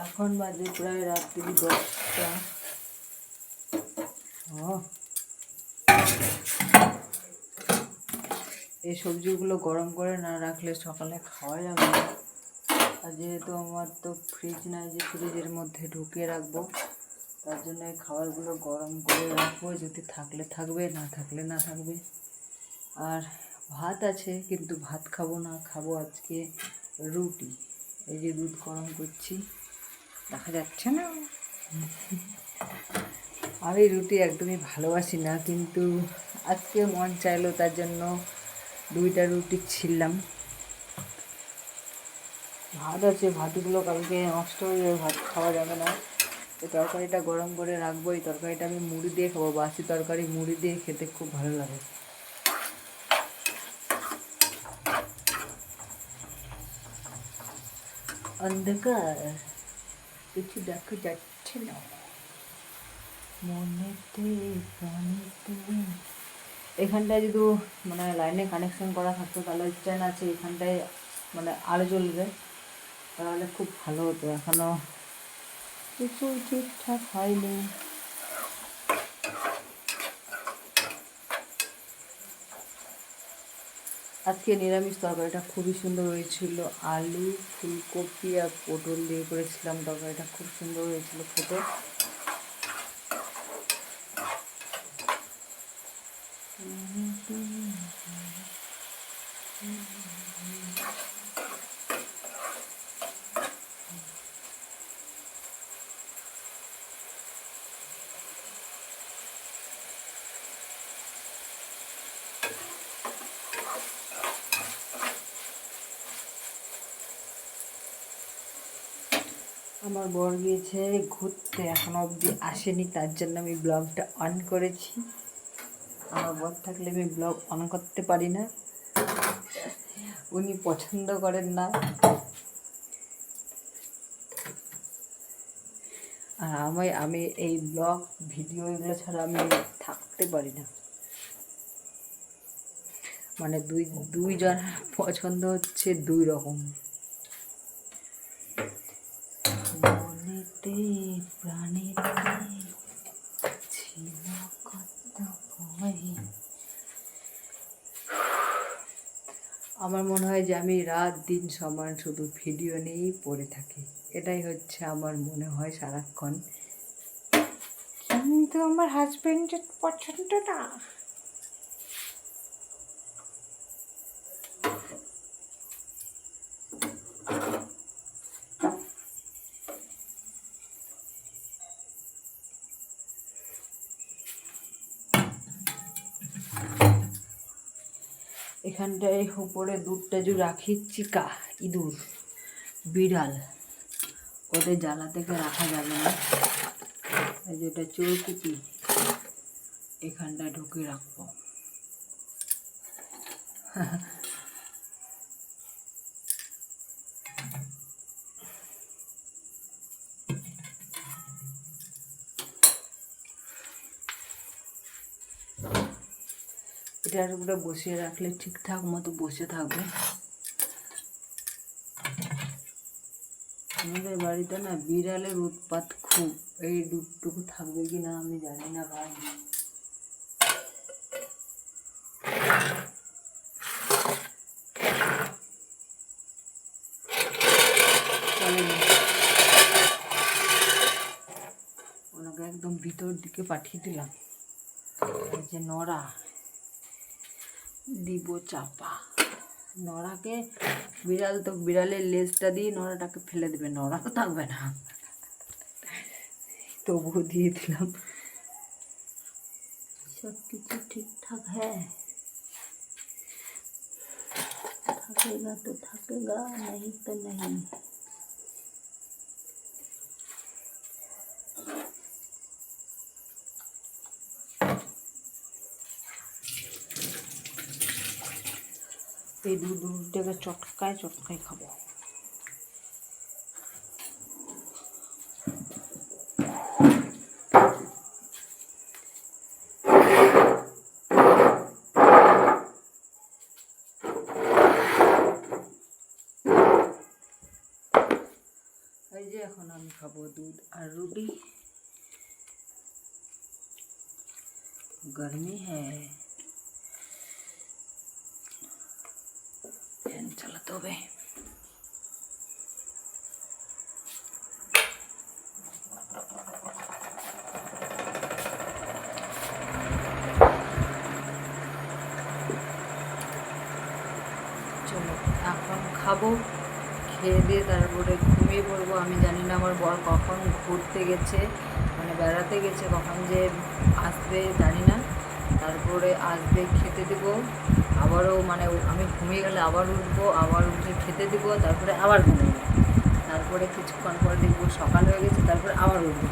এখন বাজে প্রায় রাত্রি 10টা। এই সবজিগুলো গরম করে না রাখলে সকালে খাওয়া যাবে না। আর যেহেতু আমার তো ফ্রিজ নাই যে ফ্রিজের মধ্যে ঢুকিয়ে রাখবো, তার জন্য এই খাবারগুলো গরম করে রাখবো। যদি থাকলে থাকবে, না থাকলে না থাকবে। আর ভাত আছে, কিন্তু ভাত খাবো না, খাবো আজকে রুটি। এই যে দুধ গরম করছি, দেখা যাচ্ছে না। আমি রুটি একদমই ভালোবাসি না, কিন্তু আজকে মন চাইলো, তার জন্য 2টা রুটি ছিললাম। ভাত আছে, ভাতগুলো কালকে নষ্ট হয়ে যাবে, ভাত খাওয়া যাবে না। এই তরকারিটা গরম করে রাখবো। এই তরকারিটা আমি মুড়ি দিয়ে খাবো। বাসি তরকারি মুড়ি দিয়ে খেতে খুব ভালো লাগে। অন্ধকার, কিছু দেখা যাচ্ছে না, মনেতে প্রাণীতে। এখানটায় যদি মানে লাইনে কানেকশন করা থাকতো, তাহলে স্ট্যান্ড আছে এখানটায়, মানে আলো জ্বলবে, তাহলে খুব ভালো হতো। এখনও কিছু ঠিকঠাক হয়নি। আজকে নিরামিষ তরকারিটা খুবই সুন্দর হয়েছিল। আলু, ফুলকপি আর পটল দিয়ে করেছিলাম। তরকারিটা খুব সুন্দর হয়েছিল খেতে। আমার বর গিয়েছে ঘুরতে, এখনো অবধি আসেনি, তার জন্য আমি ব্লগটা অন করেছি। আমার বর থাকলে আমি ব্লগ অন করতে পারি না, উনি পছন্দ করেন না। আর আমি এই ব্লগ ভিডিও এগুলো ছাড়া আমি থাকতে পারি না। মানে দুইজন পছন্দ হচ্ছে 2 রকম। মনেতে প্রাণীতে ছিল কত ভয়। আমার মনে হয় যে আমি রাত দিন সমান শুধু ভিডিও নিয়েই পড়ে থাকি। এটাই হচ্ছে আমার মনে হয় সারাক্ষণ, কিন্তু আমার হাজবেন্ডের পছন্দ না। এখানটায় উপরে দুধটা যে রাখি, চিকা ইঁদুর, বিড়াল, ওদের জ্বালা থেকে রাখা যাবে না। এই যেটা চৌকুপি, এখানটায় ঢুকে রাখবো। এটার উপরে বসিয়ে রাখলে ঠিকঠাক মতো বসে থাকবে। আমাদের বাড়িতে না বিড়ালের উৎপাত খুব। এই দুধটুকু থাকবে কি না আমি জানি না ভাই। ওনাকে একদম ভিতর দিকে পাঠিয়ে দিলাম। এই যে নড়া দিব চাপা। নড়াকে বিড়াল তো বিড়ালের লেজটা দিয়ে নড়াটাকে ফেলে দেবে, নড়া তো থাকবে না, তবুও দিয়ে দিলাম। সব কিছু ঠিকঠাক হ্যাঁ, থাকেगा तो থাকেगा, नहीं तो नहीं। এই দুধটাকে চটকায় চটকায় খাবো। এখন আমি খাবো দুধ আর রুটি। गर्मी है, ফ্যান চালাতে হবে। চলো এখন খাবো, খেয়ে দিয়ে তারপরে ঘুমিয়ে পড়বো। আমি জানি না আমার বর কখন ঘুরতে গেছে, মানে বেড়াতে গেছে, কখন যে আসবে জানি না। তারপরে আসবে, খেতে দেবো, আবারও মানে আমি ঘুমিয়ে গেলে আবার উঠবো, আবার উঠে খেতে দেবো, তারপরে আবার ঘুমিয়ে, তারপরে কিছুক্ষণ পর দেখবো সকাল হয়ে গেছে, তারপরে আবার উঠবো।